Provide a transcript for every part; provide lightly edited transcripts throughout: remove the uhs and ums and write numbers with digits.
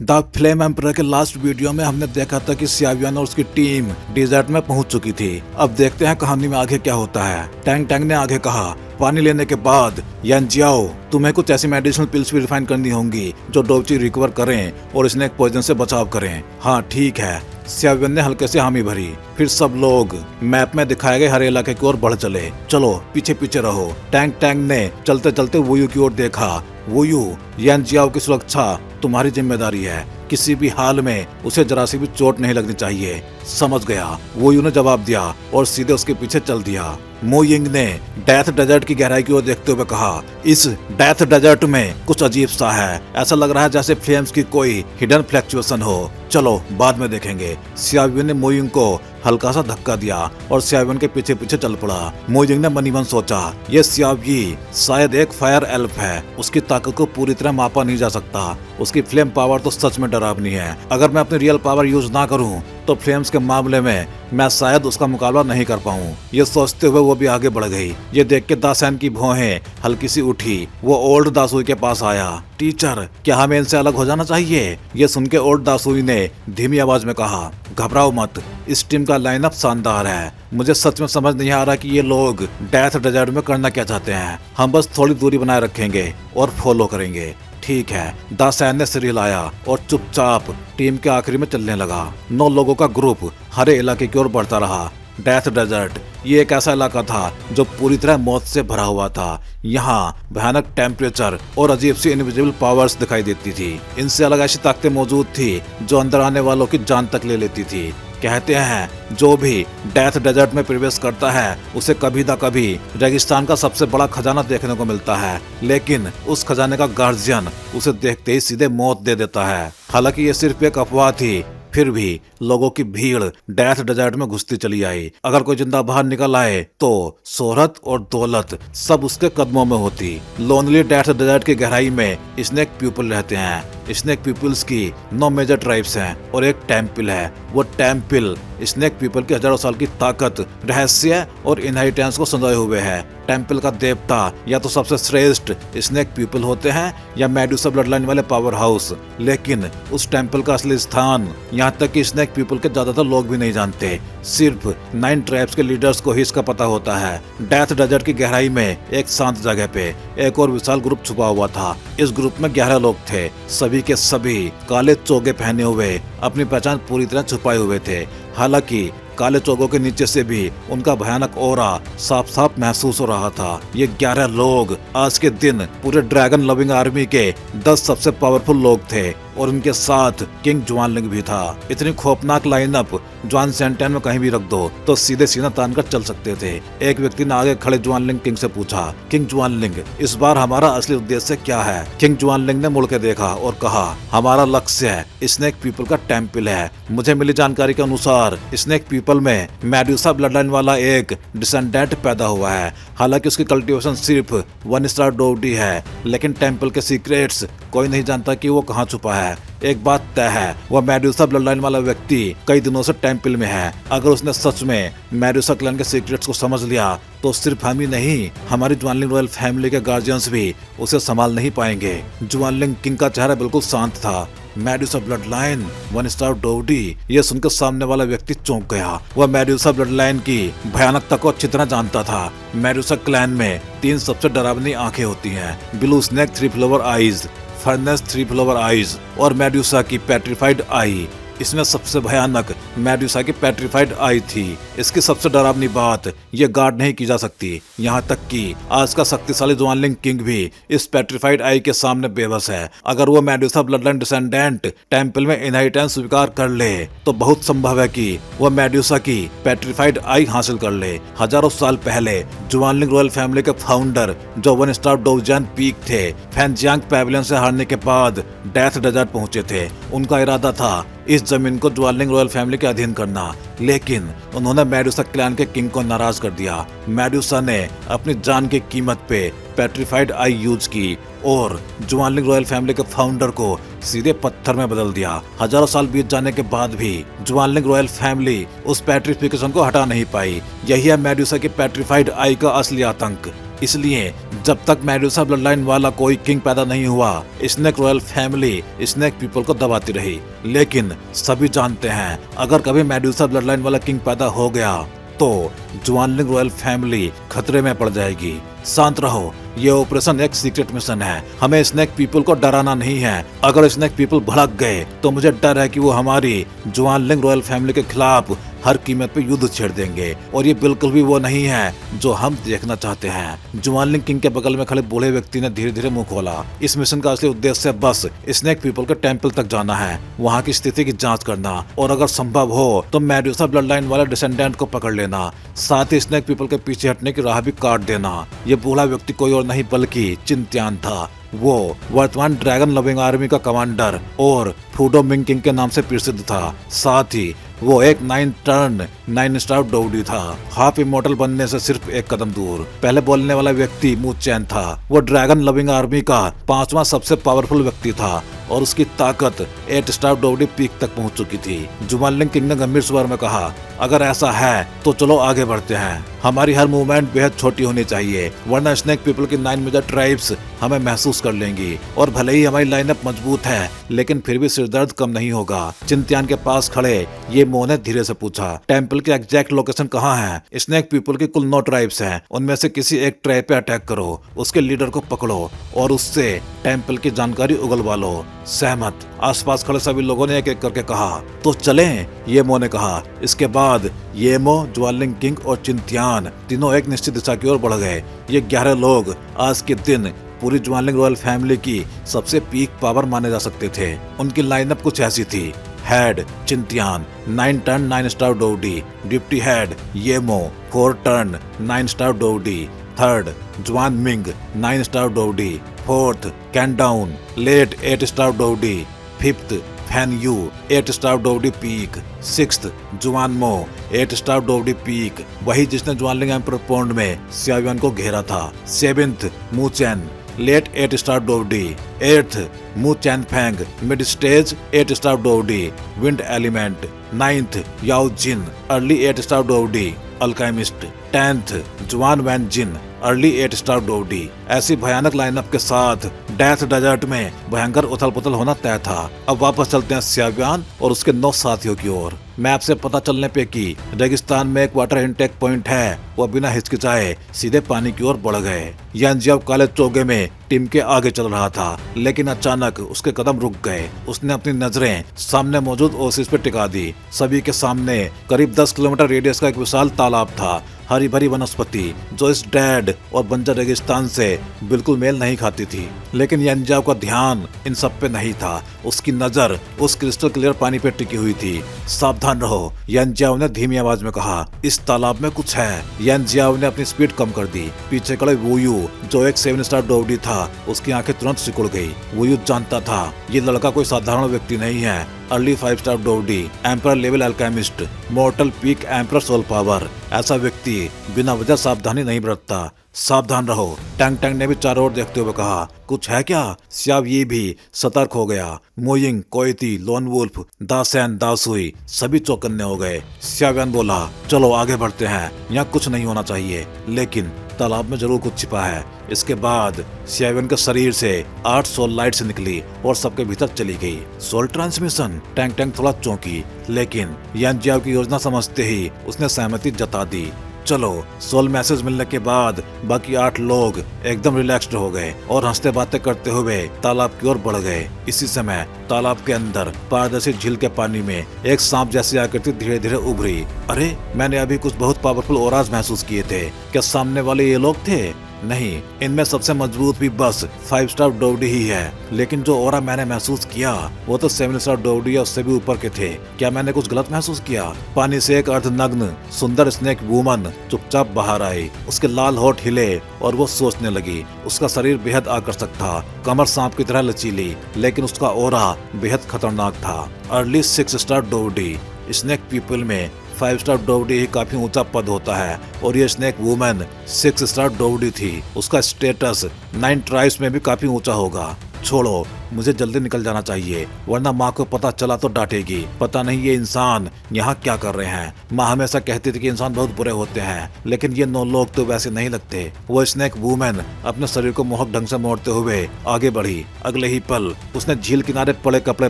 The flame emperor के last video में हमने देखा था कि सियावियन और उसकी टीम डेजर्ट में पहुंच चुकी थी। अब देखते हैं कहानी में आगे क्या होता है। टैंग टैंग ने आगे कहा, पानी लेने के बाद यान जियाओ, तुम्हें कुछ ऐसी मेडिसिनल पिल्स भी रिफाइन करनी होंगी जो डोची रिकवर करें और स्नेक पॉइजन से बचाव करें। हाँ ठीक है। सियावियन ने हल्के से हामी भरी। फिर सब लोग मैप में दिखाए गए हरे इलाके की ओर बढ़ चले। चलो पीछे पीछे रहो। टैंग टैंग ने चलते चलते वोयू की ओर देखा। वोयू, यान जियाओ की सुरक्षा तुम्हारी जिम्मेदारी है। किसी भी हाल में उसे जरा सी भी चोट नहीं लगनी चाहिए। समझ गया, वोयू ने जवाब दिया और सीधे उसके पीछे चल दिया। मो यिंग ने डेथ डेजर्ट की गहराई की ओर देखते हुए कहा, इस डेथ डेजर्ट में कुछ अजीब सा है। ऐसा लग रहा है जैसे फ्लेम्स की कोई हिडन फ्लक्चुएशन हो। चलो बाद में देखेंगे। सियावियन ने मो यिंग को हल्का सा धक्का दिया और सियावियन के पीछे पीछे चल पड़ा। मो यिंग ने मनी मन सोचा, ये सियावी शायद एक फायर एल्फ है। उसकी ताकत को पूरी तरह मापा नहीं जा सकता। उसकी फ्लेम पावर तो सच में डरावनी है। अगर मैं अपनी रियल पावर यूज ना करूं तो फ्लेम्स के मामले में मैं शायद उसका मुकाबला नहीं कर पाऊं। ये सोचते हुए वो भी आगे बढ़ गई। ये देख के दासैन की भौहें हल्की सी उठी। वो ओल्ड दासुई के पास आया। टीचर, क्या हमें इनसे अलग हो जाना चाहिए? ये सुन के ओल्ड दासुई ने धीमी आवाज में कहा, घबराओ मत, इस टीम का लाइनअप शानदार है। मुझे सच में समझ नहीं आ रहा कि ये लोग डेथ डेजर्ट में करना क्या चाहते हैं। हम बस थोड़ी दूरी बनाए रखेंगे और फॉलो करेंगे। ठीक है। दासैन ने सिर हिलाया और चुपचाप टीम के आखिरी में चलने लगा। 9 लोगों का ग्रुप हरे इलाके की ओर बढ़ता रहा। डेथ डेजर्ट ये एक ऐसा इलाका था जो पूरी तरह मौत से भरा हुआ था। यहाँ भयानक टेम्परेचर और अजीब सी इनविजिबल पावर्स दिखाई देती थी। इनसे अलग ऐसी ताकतें मौजूद थी जो अंदर आने वालों की जान तक ले लेती थी। कहते हैं जो भी डेथ डेजर्ट में प्रवेश करता है उसे कभी ना कभी रेगिस्तान का सबसे बड़ा खजाना देखने को मिलता है, लेकिन उस खजाने का गार्जियन उसे देखते ही सीधे मौत दे देता है। हालांकि ये सिर्फ एक अफवाह थी, फिर भी लोगों की भीड़ डेथ डेजर्ट में घुसती चली आई। अगर कोई जिंदा बाहर निकल आए तो शोहरत और दौलत सब उसके कदमों में होती। लोनली डेथ डेजर्ट की गहराई में स्नेक पीपल रहते हैं। स्नेक पीपल्स की 9 मेजर ट्राइब्स हैं और एक टेम्पल है। वो टेम्पल स्नेक पीपल की हजारों साल की ताकत, रहस्य और इनहेरिटेंस को संजोए हुए है। टेम्पल का देवता या तो सबसे श्रेष्ठ स्नेक पीपल होते हैं या मेडुसा ब्लड लाइन वाले पावर हाउस। लेकिन उस टेम्पल का असली स्थान यहाँ तक कि स्नेक पीपल के ज्यादातर लोग भी नहीं जानते। सिर्फ 9 ट्राइब्स के लीडर्स को ही इसका पता होता है। डेथ डेजर्ट की गहराई में एक शांत जगह पे एक और विशाल ग्रुप छुपा हुआ था। इस ग्रुप में 11 लोग थे। सभी के सभी काले चोगे पहने हुए अपनी पहचान पूरी तरह छुपाए हुए थे। हालांकि काले चोगों के नीचे से भी उनका भयानक ऑरा साफ साफ महसूस हो रहा था। ये 11 लोग आज के दिन पूरे ड्रैगन लविंग आर्मी के 10 सबसे पावरफुल लोग थे और उनके साथ किंग जुआनलिंग भी था। इतनी खौफनाक लाइनअप जुआन सेंटेन में कहीं भी रख दो तो सीधे सीना तान कर चल सकते थे। एक व्यक्ति ने आगे खड़े जुआनलिंग किंग से पूछा, किंग जुआनलिंग, इस बार हमारा असली उद्देश्य क्या है? किंग जुआनलिंग ने मुड़ के देखा और कहा, हमारा लक्ष्य स्नेक पीपल का टेम्पल है। मुझे मिली जानकारी के अनुसार स्नेक पीपल में मेडुसा ब्लड लाइन वाला एक डिसेंडेंट पैदा हुआ है। हालांकि उसकी कल्टीवेशन सिर्फ 1 स्टार डोडी है, लेकिन टेम्पल के सीक्रेट्स कोई नहीं जानता कि वो कहाँ छुपा है। एक बात तय है, वह मेडुसा ब्लड लाइन वाला व्यक्ति कई दिनों से टेम्पल में है। अगर उसने सच में मेडुसा क्लैन के सीक्रेट्स को समझ लिया तो सिर्फ हम ही नहीं, हमारी जुआनलिंग रॉयल फैमिली के गार्जियंस भी उसे संभाल नहीं पाएंगे। जुआनलिंग किंग का चेहरा बिल्कुल शांत था। मेडुसा ब्लड लाइन 1 स्टार डोडी, ये सुनकर सामने वाला व्यक्ति चौंक गया। वह मेडुसा ब्लड लाइन की भयानकता को अच्छी तरह जानता था। मेडुसा क्लैन में 3 सबसे डरावनी आंखें होती हैं, blue snake 3 flower eyes, furnace 3 flower eyes और मेडुसा की पेट्रिफाइड आई। इसमें सबसे भयानक मेडुसा की पेट्रिफाइड आई थी। इसकी सबसे डरावनी बात ये गार्ड नहीं की जा सकती। यहाँ तक कि आज का शक्तिशाली जुआनलिंग किंग भी इस पेट्रिफाइड आई के सामने बेबस है। अगर वो मेडुसा ब्लडलाइन डिसेंडेंट टेम्पल में इनहेरिटेंस स्वीकार कर ले तो बहुत संभव है कि वह मेडुसा की पेट्रिफाइड आई हासिल कर ले। हजारों साल पहले जुआनलिंग रॉयल फैमिली के फाउंडर जो 1 स्टार डोजियन पीक थे, फैनजियांग पैविलियन से हारने के बाद डेथ डेजर्ट पहुंचे थे। उनका इरादा था इस जमीन को जुआनलिंग रॉयल फैमिली के अधीन करना, लेकिन उन्होंने मेडुसा क्लैन के किंग को नाराज कर दिया। मेडुसा ने अपनी जान की कीमत पे पेट्रिफाइड आई यूज की और जुआनलिंग रॉयल फैमिली के फाउंडर को सीधे पत्थर में बदल दिया। हजारों साल बीत जाने के बाद भी जुआनलिंग रॉयल फैमिली उस पेट्रिफिकेशन को हटा नहीं पाई। यही है मेडुसा की पेट्रिफाइड आई का असली आतंक। इसलिए जब तक मेडुसा ब्लड लाइन वाला कोई किंग पैदा नहीं हुआ, snake royal family snake people को दबाती रही। लेकिन सभी जानते हैं, अगर कभी मेडुसा ब्लड लाइन वाला किंग पैदा हो गया तो जुआनलिंग रॉयल फैमिली खतरे में पड़ जाएगी। शांत रहो, ये ऑपरेशन एक सीक्रेट मिशन है। हमें स्नेक पीपल को डराना नहीं है। अगर स्नेक पीपल भड़क गए तो मुझे डर है कि वो हमारी जुआनलिंग रॉयल फैमिली के खिलाफ हर कीमत पे युद्ध छेड़ देंगे, और ये बिल्कुल भी वो नहीं है जो हम देखना चाहते हैं। जुआनलिंग किंग के बगल में खड़े बूढ़े व्यक्ति ने धीरे धीरे मुंह खोला। इस मिशन का असली उद्देश्य बस स्नेक पीपल के टेंपल तक जाना है, वहाँ की स्थिति की जांच करना, और अगर संभव हो तो मेडुसा ब्लड लाइन वाले डिसेंडेंट को पकड़ लेना, साथ ही स्नेक पीपल के पीछे हटने की राह भी काट देना। ये बूढ़ा व्यक्ति कोई और नहीं बल्कि चिंत्यान था। वो वर्तमान ड्रैगन लविंग आर्मी का कमांडर और फ्रूडो मिंग किंग के नाम से प्रसिद्ध था। साथ ही वो एक 9 टर्न 9 स्टार डोडी था, हाफ इमोर्टल बनने से सिर्फ एक कदम दूर। पहले बोलने वाला व्यक्ति मू चैन था। वो ड्रैगन लविंग आर्मी का 5वां सबसे पावरफुल व्यक्ति था और उसकी ताकत 8 स्टार डोडी पीक तक पहुंच चुकी थी। जुआनलिंग किंग ने गंभीर स्वर में कहा, अगर ऐसा है तो चलो आगे बढ़ते हैं। हमारी हर मूवमेंट बेहद छोटी होनी चाहिए, वरना स्नेक पीपल की 9 मेजर ट्राइब्स हमें महसूस कर लेंगी, और भले ही हमारी लाइनअप मजबूत है लेकिन फिर भी सिरदर्द कम नहीं होगा। चिंत्यान के पास खड़े ये मो ने धीरे से पूछा, टेंपल की एग्जैक्ट लोकेशन कहाँ है? स्नेक पीपल की कुल 9 ट्राइब्स हैं, उनमें से किसी एक ट्राइब पे अटैक करो, उसके लीडर को पकड़ो और उससे टेंपल की जानकारी उगलवा लो। सहमत? आसपास खड़े सभी लोगों ने एक एक करके कहा। तो चलें, ये मो ने कहा। इसके बाद ये मो, जुआनलिंग किंग और चिंत्यान तीनों एक निश्चित दिशा की ओर बढ़ गए। ये 11 लोग आज के दिन पूरी जुआनलिंग रॉयल फैमिली की सबसे पीक पावर माने जा सकते थे। उनकी लाइनअप कुछ ऐसी थी। हेड चिंत्यान 9 टर्न 9 स्टार डोडी, डिप्टी हेड येमो 4 टर्न 9 स्टार डोडी, थर्ड जुआन मिंग 9 स्टार डोडी, फोर्थ कैंडाउन लेट 8 स्टार डोडी, फिफ्थ फैन यू 8 स्टार डोडी पीक, सिक्स्थ जुआन मो 8 स्टार डोडी पीक, वही जिसने जुआनलिंग एम्पर पौंड में सियावियन को घेरा था। सेवेंथ मू चैन लेट 8 स्टार डोडी, एट्थ मू चैन फैंग मिड स्टेज 8 स्टार डोडी विंड एलिमेंट, नाइन्थ याओ जिन अर्ली 8 स्टार डोडी अल्काइमिस्ट, 10th जुआन वैन जिन अर्ली 8 स्टार डोडी। ऐसी भयानक लाइनअप के साथ डेथ डेजर्ट में भयंकर उथल पुथल होना तय था। अब वापस चलते हैं सियावियन और उसके 9 साथियों की ओर। मैप से पता चलने पे कि रेगिस्तान में एक वाटर इनटेक पॉइंट है, वो बिना हिचकिचाए सीधे पानी की ओर बढ़ गए। यानजियाओ काले चोगे में टीम के आगे चल रहा था, लेकिन अचानक उसके कदम रुक गए। उसने अपनी नजरें सामने मौजूद ओसिस पे टिका दी। सभी के सामने करीब 10 किलोमीटर रेडियस का एक विशाल तालाब था, हरी भरी वनस्पति जो इस डेड और बंजर रेगिस्तान से बिल्कुल मेल नहीं खाती थी। लेकिन यानजियाओ का ध्यान इन सब पे नहीं था। उसकी नजर उस क्रिस्टल क्लियर पानी पे टिकी हुई थी। सावधान रहो, यानजियाओ ने धीमी आवाज में कहा। इस तालाब में कुछ है। यानजियाओ ने अपनी स्पीड कम कर दी। पीछे खड़े वुयू जो एक 7 स्टार डोडी था, उसकी आंखें तुरंत सिकुड़ गई। वुयू जानता था ये लड़का कोई साधारण व्यक्ति नहीं है। अर्ली 5 स्टार डोडी, emperor level alchemist, mortal peak emperor soul power. ऐसा व्यक्ति बिना वजह सावधानी नहीं बरतता। सावधान रहो, टैंग टैंग ने भी चारों ओर देखते हुए कहा। कुछ है क्या? सियाव ये भी सतर्क हो गया। मोइंग, कोयती, लोन वुल्फ, दासैन, दासुई सभी चौकन्ने हो गए। सियावियन बोला, चलो आगे बढ़ते हैं, यहाँ कुछ नहीं होना चाहिए, लेकिन तालाब में जरूर कुछ छिपा है। इसके बाद सियावियन के शरीर से 8 सोल लाइट्स निकली और सबके भीतर चली गई। Soul transmission? टैंग टैंग थोड़ा चौंकी, लेकिन यानजियाओ की योजना समझते ही उसने सहमति जता दी। चलो, सोल मैसेज मिलने के बाद बाकी 8 लोग एकदम रिलैक्स्ड हो गए और हंसते बातें करते हुए तालाब की ओर बढ़ गए। इसी समय तालाब के अंदर पारदर्शी झील के पानी में एक सांप जैसी आकृति धीरे धीरे उभरी। अरे, मैंने अभी कुछ बहुत पावरफुल ओराज महसूस किए थे। क्या सामने वाले ये लोग थे? नहीं, इनमें सबसे मजबूत भी बस 5 स्टार डोडी ही है। लेकिन जो ओरा मैंने महसूस किया वो तो 7 स्टार डोडी या उससे भी ऊपर के थे। क्या मैंने कुछ गलत महसूस किया? पानी से एक अर्धनग्न सुंदर स्नेक वुमन चुपचाप बाहर आई। उसके लाल होठ हिले और वो सोचने लगी। उसका शरीर बेहद आकर्षक था, कमर सांप की तरह लचीली, लेकिन उसका ओरा बेहद खतरनाक था। अर्ली 6 स्टार डोडी। स्नेक पीपल में 5 स्टार डोडी ही काफी ऊंचा पद होता है और ये स्नेक वुमन 6 स्टार डोडी थी। उसका स्टेटस 9 ट्राइब्स में भी काफी ऊंचा होगा। छोड़ो, मुझे जल्दी निकल जाना चाहिए वरना माँ को पता चला तो डांटेगी। पता नहीं ये इंसान यहाँ क्या कर रहे हैं। माँ हमेशा कहती थी कि इंसान बहुत बुरे होते हैं, लेकिन ये 9 लोग तो वैसे नहीं लगते। वो स्नेक वुमेन अपने शरीर को मोहक ढंग से मोड़ते हुए आगे बढ़ी। अगले ही पल उसने झील किनारे पड़े कपड़े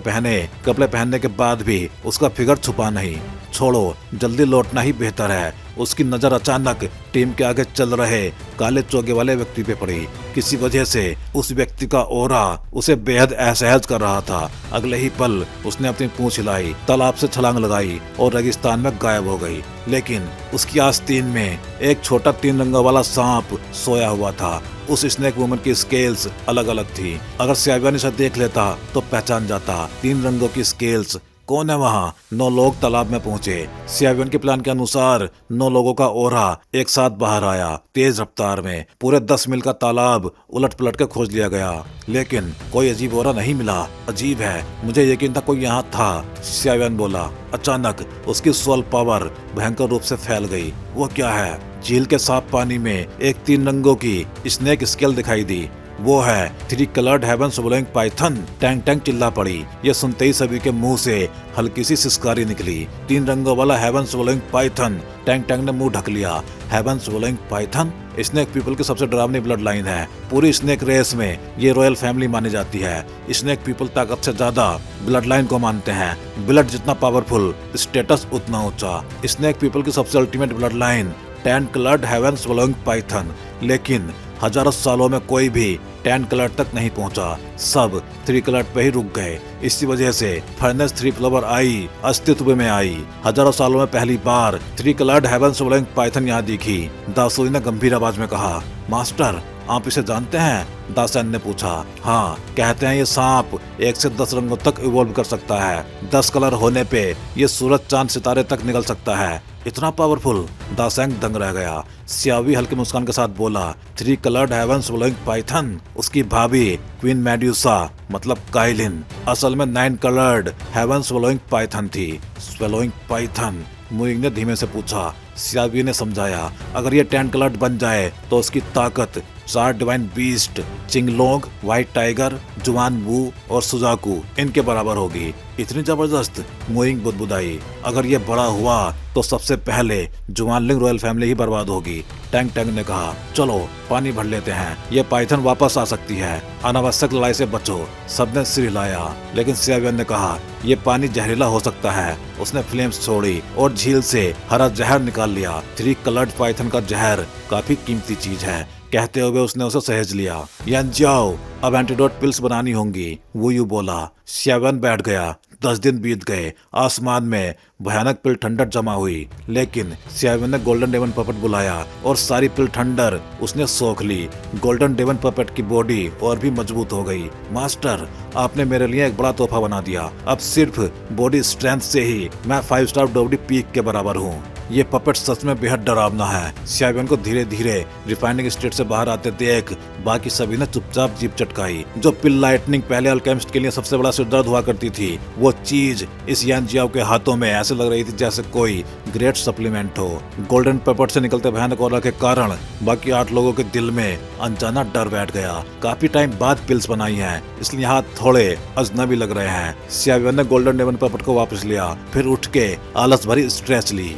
पहनने के बाद भी उसका फिगर छुपा नहीं। छोड़ो, जल्दी लौटना ही बेहतर है। उसकी नजर अचानक टीम के आगे चल रहे काले चोगे वाले व्यक्ति पे पड़ी। किसी वजह से उस व्यक्ति का ऑरा उसे बेहद असहज कर रहा था। अगले ही पल उसने अपनी पूंछ हिलाई, तालाब से छलांग लगाई और रेगिस्तान में गायब हो गई। लेकिन उसकी आस्तीन में एक छोटा 3 रंगों वाला सांप सोया हुआ था। उस स्नेक वुमन की स्केल्स अलग अलग थी। अगर श्याव्यान इसे देख लेता तो पहचान जाता। 3 रंगों की स्केल्स। कौन है वहाँ? 9 लोग तालाब में पहुंचे। श्याव्यान के प्लान के अनुसार 9 लोगों का ओरा एक साथ बाहर आया तेज रफ्तार में। पूरे 10 मील का तालाब उलट पलट के खोज लिया गया, लेकिन कोई अजीब ओरा नहीं मिला। अजीब है, मुझे यकीन था कोई यहाँ था, श्याव्यान बोला। अचानक उसकी सोल पावर भयंकर रूप से फैल गई। वो क्या है? झील के साफ पानी में एक 3 रंगों की स्नेक स्केल दिखाई दी। वो है 3 coloured heaven swallowing python. Tang Tang चिल्ला पड़ी। ये सुनते ही सभी के मुंह से हल्की सी सिसकारी निकली। 3 रंगों वाला haven swallowing python. Tang Tang ने मुंह ढक लिया। Haven swallowing Python snake people की सबसे डरावनी ब्लड लाइन है। पूरी स्नेक रेस में ये रॉयल फैमिली मानी जाती है। स्नेक पीपल ताकत से ज्यादा ब्लड लाइन को मानते हैं। ब्लड जितना पावरफुल, स्टेटस उतना ऊंचा। स्नेक पीपल की सबसे ultimate blood line 10 coloured heaven swallowing python. लेकिन हजारों सालों में कोई भी 10 कलर तक नहीं पहुंचा। सब 3 कलर पे ही रुक गए। इसी वजह से फर्नेस 3 फ्लावर आई अस्तित्व में आई। हजारों सालों में पहली बार 3 कलर्ड हेवन स्वलोइंग पाइथन यहाँ दिखी। दासोई ने गंभीर आवाज में कहा, मास्टर आप इसे जानते हैं? दासन ने पूछा। हाँ, कहते हैं ये सांप 1 से 10 रंगों तक इवॉल्व कर सकता है। 10 कलर होने पे ये सूरज चांद सितारे तक निकल सकता है। इतना पावरफुल? दासेंग दंग रह गया। सियावी हल्की मुस्कान के साथ बोला, 3 कलर्ड हेवन स्वलोइंग पाइथन उसकी भाभी क्वीन मेड्यूसा मतलब काइलिन असल में 9 कलर्ड हेवन स्वलोइंग पाइथन थी। स्वलोइंग पाइथन? मुइंग ने धीमे से पूछा। सियावी ने समझाया, अगर ये 10 कलर्ड बन जाए तो उसकी ताकत 4 डिवाइन बीस्ट चिंगलोंग, व्हाइट टाइगर, जुआन वू और सुजाकू इनके बराबर होगी। इतनी जबरदस्त? मुइंग बुदबुदाई। अगर ये बड़ा हुआ तो सबसे पहले जुआनलिंग रॉयल फैमिली ही बर्बाद होगी। टैंग टैंग ने कहा, चलो पानी भर लेते हैं, ये पाइथन वापस आ सकती है। अनावश्यक लड़ाई से बचो। सबने सिर हिलाया, लेकिन सियावियन ने कहा, ये पानी जहरीला हो सकता है। उसने फ्लेम्स छोड़ी और झील से हरा जहर निकाल लिया। 3 कलर्ड पाइथन का जहर काफी कीमती चीज है, कहते हुए उसने उसे सहेज लिया। यान जाओ, अब एंटीडोट पिल्स बनानी होंगी, वो यूं बोला। श्यावन बैठ गया। 10 दिन बीत गए। आसमान में भयानक पिल ठंडर जमा हुई, लेकिन श्यावन ने गोल्डन डेमन पपेट बुलाया और सारी पिल ठंडर उसने सोख ली। गोल्डन डेमन पपेट की बॉडी और भी मजबूत हो गई। मास्टर, आपने मेरे लिए एक बड़ा तोहफा बना दिया। अब सिर्फ बॉडी स्ट्रेंथ से ही मैं 5 स्टार डोवडी पीक के बराबर हूँ। ये पपेट सच में बेहद डरावना है। श्यावन को धीरे धीरे रिफाइनिंग स्टेट से बाहर आते देख बाकी सभी ने चुपचाप जीभ चटकाई। जो पिल लाइटनिंग पहले अल्केमिस्ट के लिए सबसे बड़ा सिरदर्द हुआ करती थी, वो चीज इस यान जियाओ के हाथों में ऐसे लग रही थी जैसे कोई ग्रेट सप्लीमेंट हो। गोल्डन पेपर से निकलते भयानक ऑरा के कारण बाकी 8 लोगों के दिल में अनजाना डर बैठ गया। काफी टाइम बाद पिल्स बनाई हैं, इसलिए हाथ थोड़े अजनबी लग रहे हैं। श्यावन ने गोल्डन डेमन पेपर को वापस लिया, फिर उठ के आलस भरी स्ट्रेच ली।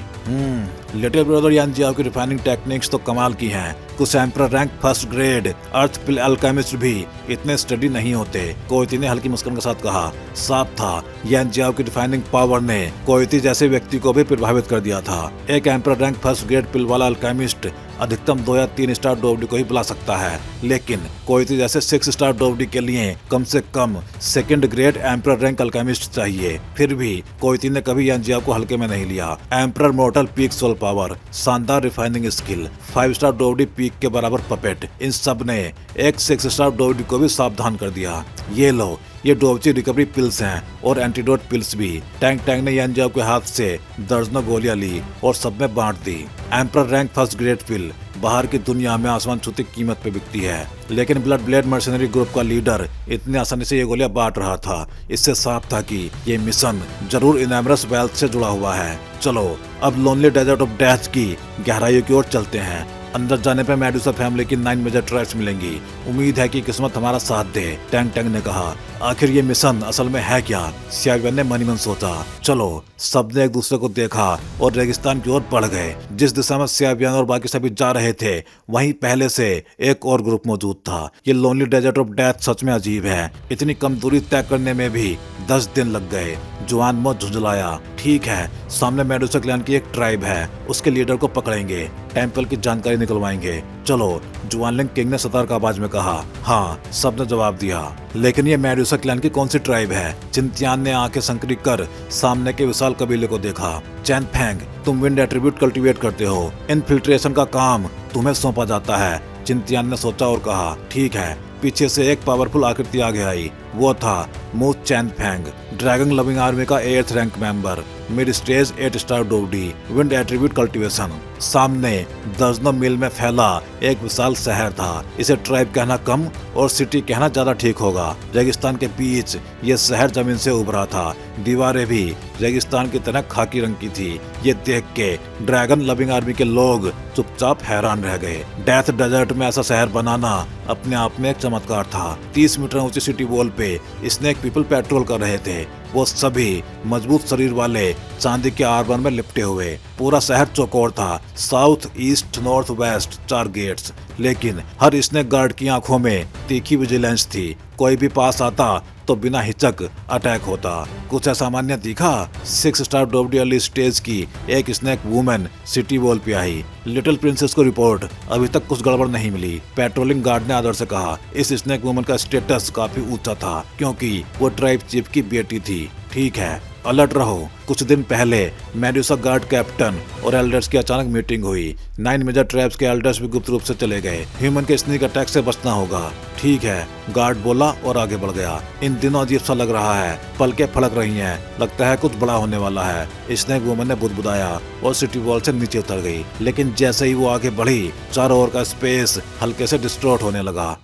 लिटिल ब्रदर यान जियाओ की रिफाइनिंग टेक्निक्स तो कमाल की हैं। कुछ एम्परर रैंक फर्स्ट ग्रेड अर्थ पिल अल्केमिस्ट भी इतने स्टडी नहीं होते, कोयती ने हल्की मुस्कान के साथ कहा। साफ था, यान जियाओ की रिफाइनिंग पावर ने कोयती जैसे व्यक्ति को भी प्रभावित कर दिया था। एक एम्परर रैंक फर्स्ट ग्रेड पिल वाला अल्केमिस्ट अधिकतम 2 या 3 स्टार डोवडी को ही बुला सकता है, लेकिन कोयती जैसे 6 स्टार डोवडी के लिए कम से कम second grade emperor rank alchemist चाहिए। फिर भी कोयती ने कभी यान जियाओ को हल्के में नहीं लिया। Emperor mortal peak soul power, शानदार रिफाइनिंग स्किल, 5 स्टार डोवडी पीक के बराबर पपेट, इन सब ने एक 6 स्टार डोवडी को भी सावधान कर दिया। ये लो, ये डोवची रिकवरी पिल्स हैं और एंटीडोट पिल्स भी। टैंग टैंग ने यान जियाओ के हाथ से दर्जनों गोलियां ली और सब में बांट दी। एम्परर रैंक फर्स्ट ग्रेड पिल बाहर की दुनिया में आसमान छूती कीमत पे बिकती है, लेकिन ब्लड ब्लेड मर्सनरी ग्रुप का लीडर इतनी आसानी से ये गोलियां बांट रहा था। इससे साफ था कि ये मिशन जरूर इनएमरस वेल्थ से जुड़ा हुआ है। चलो अब लोनली डेजर्ट ऑफ डेथ की गहराइयों की ओर चलते हैं। अंदर जाने पे मेडुसा फैमिली की 9 मेजर ट्राइब्स मिलेंगी। उम्मीद है कि किस्मत हमारा साथ दे, टैंग टैंग ने कहा। आखिर ये मिशन असल में है क्या? सियावियन ने मन ही मन सोचा। चलो, सबने एक दूसरे को देखा और रेगिस्तान की ओर बढ़ गए। जिस दिशा में सियावियन और बाकी सभी जा रहे थे, वहीं पहले से एक और ग्रुप मौजूद था। ये लोनली डेजर्ट ऑफ डेथ सच में अजीब है। इतनी कम दूरी तय करने में भी 10 दिन लग गए। जुआन मो झुंझलाया। ठीक है, सामने मेडुसा क्लैन की एक ट्राइब है, उसके लीडर को पकड़ेंगे, टेंपल की जानकारी निकलवाएंगे। चलो, जुआनलिंग किंग ने सतर्क आवाज में कहा। हाँ, सबने जवाब दिया। लेकिन ये मेडुसा क्लैन की कौन सी ट्राइब है? चिंतियान ने आंखें संकरी कर सामने के विशाल कबीले को देखा। चैन फेंग, तुम विंड एट्रीब्यूट कल्टीवेट करते हो, इनफिल्ट्रेशन का काम तुम्हें सौंपा जाता है। चिंतियान ने सोचा और कहा, ठीक है। पीछे से एक पावरफुल आकृति आगे आई। वो था मू चैन फेंग, ड्रैगन लविंग आर्मी का 8th rank member, mid stage 8 star डोवडी, विंड एट्रीब्यूट कल्टीवेशन। सामने दर्जनों मील में फैला एक विशाल शहर था। इसे ट्राइब कहना कम और सिटी कहना ज्यादा ठीक होगा। रेगिस्तान के बीच ये शहर जमीन से उभरा था। दीवारें भी रेगिस्तान की तरह खाकी रंग की थी। ये देख के ड्रैगन लविंग आर्मी के लोग चुपचाप हैरान रह गए। डेथ डेजर्ट में ऐसा शहर बनाना अपने आप में एक चमत्कार था। 30 मीटर ऊंची सिटी वॉल पे स्नेक पीपल पेट्रोल कर रहे थे। वो सभी मजबूत शरीर वाले, चांदी के आर्मर में लिपटे हुए। पूरा शहर चौकोर था, south east north west 4 gates. लेकिन हर स्नेक गार्ड की आंखों में तीखी विजिलेंस थी। कोई भी पास आता तो बिना हिचक अटैक होता। कुछ असामान्य दिखा? 6 स्टार डोवडी अर्ली स्टेज की एक स्नेक वुमेन सिटी वॉल पे आई। लिटिल प्रिंसेस को रिपोर्ट, अभी तक कुछ गड़बड़ नहीं मिली, पेट्रोलिंग गार्ड ने आदर से कहा। इस स्नेक वुमेन का स्टेटस काफी ऊंचा था क्योंकि वो ट्राइब चीफ की बेटी थी। ठीक है, अलर्ट रहो। कुछ दिन पहले मेडुसा गार्ड कैप्टन और एल्डर्स की अचानक मीटिंग हुई। 9 मेजर ट्राइब्स के एल्डर्स भी गुप्त रूप से चले गए। ह्यूमन के स्नीक अटैक से बचना होगा। ठीक है, गार्ड बोला और आगे बढ़ गया। इन दिनों अजीब सा लग रहा है, पलकें फड़क रही हैं, लगता है कुछ बड़ा होने वाला है। स्नेक वुमन ने बुदबुदाया और सिटी वॉल से नीचे उतर गई। लेकिन जैसे ही वो आगे बढ़ी, चारों ओर का स्पेस हल्के से डिस्टॉर्ट होने लगा।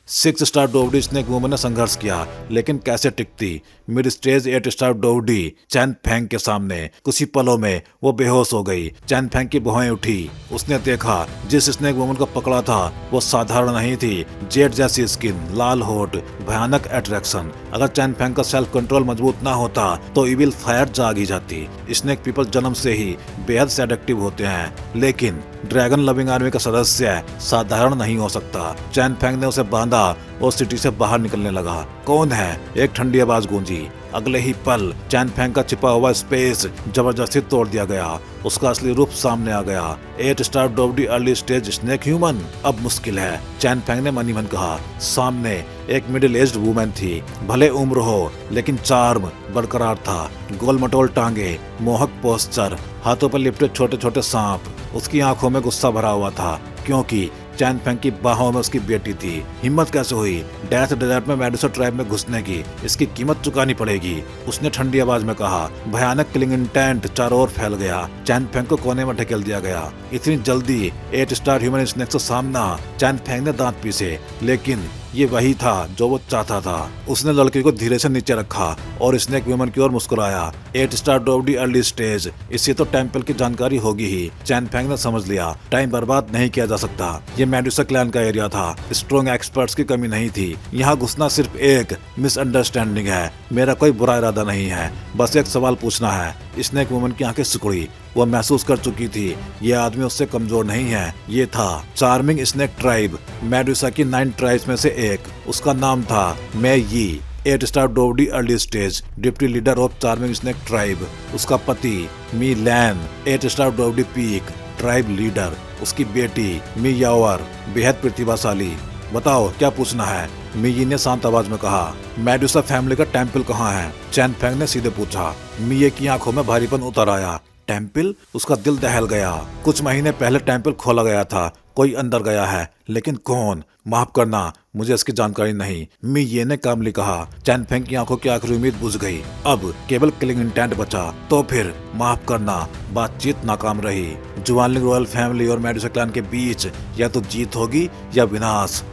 6 स्टार डोवडी स्नेक वुमन ने संघर्ष किया, लेकिन कैसे टिकती? मिड स्टेज 8 स्टार डोवडी चैन फेंग के सामने। कुछ ही पलों में वो बेहोश हो गई। चैन फेंग की भौहें उठी। उसने देखा जिस स्नेक वुमन को पकड़ा था वो साधारण नहीं थी। जेड जैसी स्किन, लाल होठ, भयानक अट्रैक्शन। अगर चैन फेंग का सेल्फ कंट्रोल मजबूत ना होता तो इविल फायर जाग ही जाती। स्नेक पीपल जन्म से ही बेहद सेडक्टिव होते हैं, लेकिन ड्रैगन लविंग आर्मी का सदस्य साधारण नहीं हो सकता। चैन फेंग ने उसे बांधा और सिटी से बाहर निकलने लगा। कौन है? एक ठंडी आवाज गूंजी। अगले ही पल चैन फेंग का छिपा हुआ स्पेस जबरदस्ती तोड़ दिया गया। उसका असली रूप सामने आ गया। 8 स्टार डोवडी अर्ली स्टेज स्नेक ह्यूमन। अब मुश्किल है, चैन फेंग ने मन ही मन कहा। सामने एक मिडिल एज्ड वुमेन थी। भले उम्र हो, लेकिन चार्म बरकरार था। गोल मटोल टांगे, मोहक पोस्चर, हाथों पर लिपटे छोटे छोटे सांप। उसकी आंखों में गुस्सा भरा हुआ था क्योंकि चैन फेंग की बाहों में उसकी बेटी थी। हिम्मत कैसे हुई डेथ डेजर्ट में मेडुसा ट्राइब में घुसने की? इसकी कीमत चुकानी पड़ेगी, उसने ठंडी आवाज में कहा। भयानक किलिंग इंटेंट चारों ओर फैल गया। चैन फेंग को कोने में ढकेल दिया गया। इतनी जल्दी 8 स्टार ह्यूमन स्नेक से सामना? चैन फेंग ने दांत पीसे, लेकिन ये वही था जो वो चाहता था। उसने लड़की को धीरे से नीचे रखा और स्नेक वुमन की ओर मुस्कुराया। 8 स्टार डोवडी अर्ली स्टेज, इसे तो टेंपल की जानकारी होगी ही। चैन फेंग ने समझ लिया, टाइम बर्बाद नहीं किया जा सकता। ये मेडुसा क्लैन का एरिया था, स्ट्रॉन्ग एक्सपर्ट्स की कमी नहीं थी। यहाँ घुसना सिर्फ एक मिसअंडरस्टैंडिंग है। मेरा कोई बुरा इरादा नहीं है, बस एक सवाल पूछना है। स्नेक वुमन की आंखें सिकुड़ी। वो महसूस कर चुकी थी ये आदमी उससे कमजोर नहीं है। ये था चार्मिंग स्नेक ट्राइब, मेडुसा की 9 ट्राइब्स में से एक। उसका नाम था मै यी। 8 स्टार डोवडी early stage deputy leader of charming snake tribe. उसका पति मी लैन 8 स्टार डोवडी पीक ट्राइब लीडर। उसकी बेटी मी यावर बेहद प्रतिभाशाली। बताओ क्या पूछना है? मियी ने शांत आवाज में कहा। मेडुसा फैमिली का टेंपल कहाँ है? चैन फेंग ने सीधे पूछा। मिये की आंखों में भारीपन उतर आया। टेंपल? उसका दिल दहल गया। कुछ महीने पहले टेंपल खोला गया था, कोई अंदर गया है, लेकिन कौन? माफ करना, मुझे इसकी जानकारी नहीं, मिये ने कामली कहा। चैन फेंग की आंखों की आखिरी उम्मीद बुझ गई। अब केवल किलिंग इंटेंट बचा। तो फिर माफ करना, बातचीत नाकाम रही। जुआनलिंग रॉयल फैमिली और मेडुसा क्लैन के बीच या तो जीत होगी या विनाश।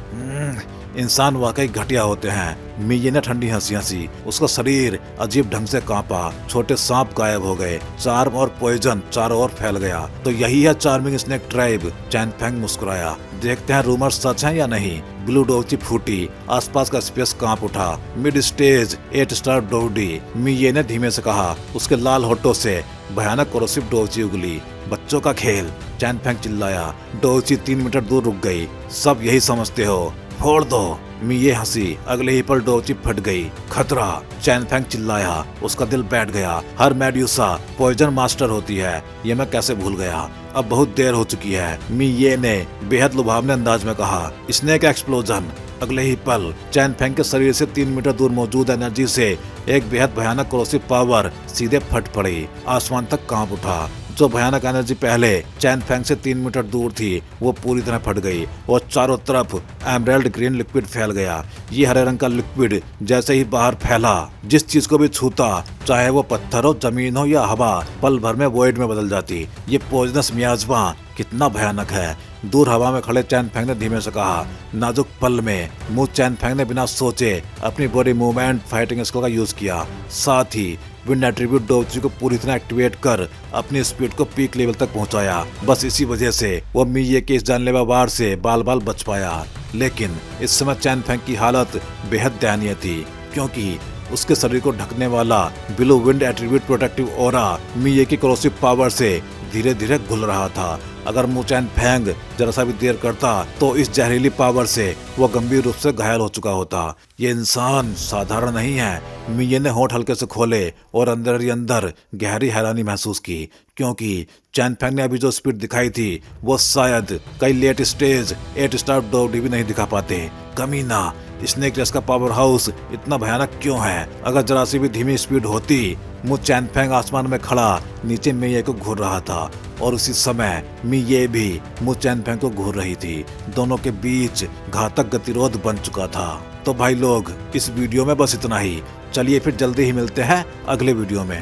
इंसान वाकई घटिया होते हैं। मिये ने ठंडी हंसी हंसी। उसका शरीर अजीब ढंग से कांपा। छोटे सांप गायब हो गए। चार्म और पॉइजन चारों ओर फैल गया। तो यही है चार्मिंग स्नेक ट्राइब। चैन फेंग मुस्कुराया। देखते हैं रूमर सच है या नहीं। ब्लू डोची फूटी। आसपास का स्पेस कांप उठा। मिड स्टेज 8 स्टार डोडी, मिये ने धीमे से कहा। उसके लाल होठों से भयानक कोरोसिव डोची उगली। बच्चों का खेल, चैन फेंग चिल्लाया। डोची 3 मीटर दूर रुक गई। सब यही समझते हो, फोड़ दो। मिये हंसी। अगले ही पल डोची फट गई। खतरा, चैन फेंग चिल्लाया। उसका दिल बैठ गया। हर मेड्यूसा पॉइजन मास्टर होती है, ये मैं कैसे भूल गया। अब बहुत देर हो चुकी है, मिये ने बेहद लुभावने अंदाज में कहा। Snake explosion. अगले ही पल चैन फेंग के शरीर से 3 मीटर दूर मौजूद एनर्जी से एक बेहद भयानक कोरोसिव पावर सीधे फट पड़ी। आसमान तक कांप उठा। जो भयानक एनर्जी पहले चैन फेंग से 3 मीटर दूर थी, वो पूरी तरह फट गई और चारों तरफ एमराल्ड ग्रीन लिक्विड फैल गया। ये हरे रंग का लिक्विड जैसे ही बाहर फैला, जिस चीज को भी छूता, चाहे वो पत्थर हो, जमीन हो या हवा, पल भर में वॉइड में बदल जाती। ये पॉइजनस मियाज़मा कितना भयानक है। दूर हवा में खड़े चैन फेंग ने धीमे से कहा। नाजुक पल में मुंह चैन फेंग ने बिना सोचे अपनी बॉडी मूवमेंट फाइटिंग स्किल का यूज किया। साथ ही विंड एट्रीब्यूट डोची को पूरी तरह एक्टिवेट कर अपनी स्पीड को पीक लेवल तक पहुंचाया। बस इसी वजह से वो मिये के इस जानलेवा वार से बाल बाल बच पाया। लेकिन इस समय चैन फेंग की हालत बेहद दयनीय थी, क्योंकि उसके शरीर को ढकने वाला blue wind attribute protective aura मिये की कोरोसिव पावर से धीरे धीरे घुल रहा था। अगर मु चैन फेंग जरा सा भी देर करता तो इस जहरीली पावर से वो गंभीर रूप से घायल हो चुका होता। ये इंसान साधारण नहीं है। मिये ने होंठ हल्के से खोले और अंदर ही अंदर गहरी हैरानी महसूस की, क्योंकि चैन फेंग ने अभी जो स्पीड दिखाई थी वो शायद कई लेट स्टेज 8 स्टार डोडी भी नहीं दिखा पाते। कमीना, स्नेक जैसा पावर हाउस इतना भयानक क्यों है? अगर जरा सी भी धीमी स्पीड होती, मु चैन फेंग आसमान में खड़ा नीचे मिये को घूर रहा था और उसी समय मिये भी मु चैन फेंग को घूर रही थी। दोनों के बीच घातक गतिरोध बन चुका था। तो भाई लोग, इस वीडियो में बस इतना ही। चलिए फिर जल्दी ही मिलते हैं अगले वीडियो में।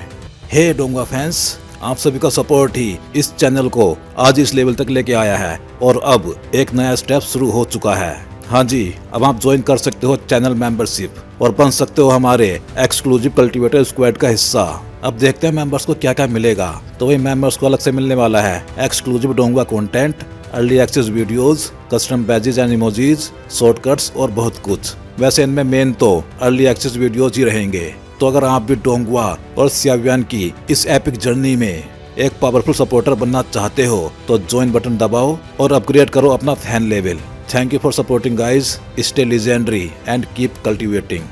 हे डोंगा फैंस, आप सभी का सपोर्ट ही इस चैनल को आज इस लेवल तक लेके आया है और अब एक नया स्टेप शुरू हो चुका है। हाँ जी, अब आप ज्वाइन कर सकते हो चैनल मेंबरशिप और बन सकते हो हमारे एक्सक्लूसिव कल्टीवेटर स्क्वाड का हिस्सा। अब देखते हैं मेंबर्स को क्या क्या मिलेगा। तो वही मेंबर्स को अलग से मिलने वाला है एक्सक्लूसिव डोंगा content, early access videos, custom badges and emojis, shortcuts और बहुत कुछ। वैसे इनमें मेन तो अर्ली एक्सेस वीडियोज ही रहेंगे। तो अगर आप भी डोंगवा और सियावियन की इस एपिक जर्नी में एक पावरफुल सपोर्टर बनना चाहते हो तो ज्वाइन बटन दबाओ और अपग्रेड करो अपना fan level. Thank you for supporting guys. Stay legendary and keep cultivating.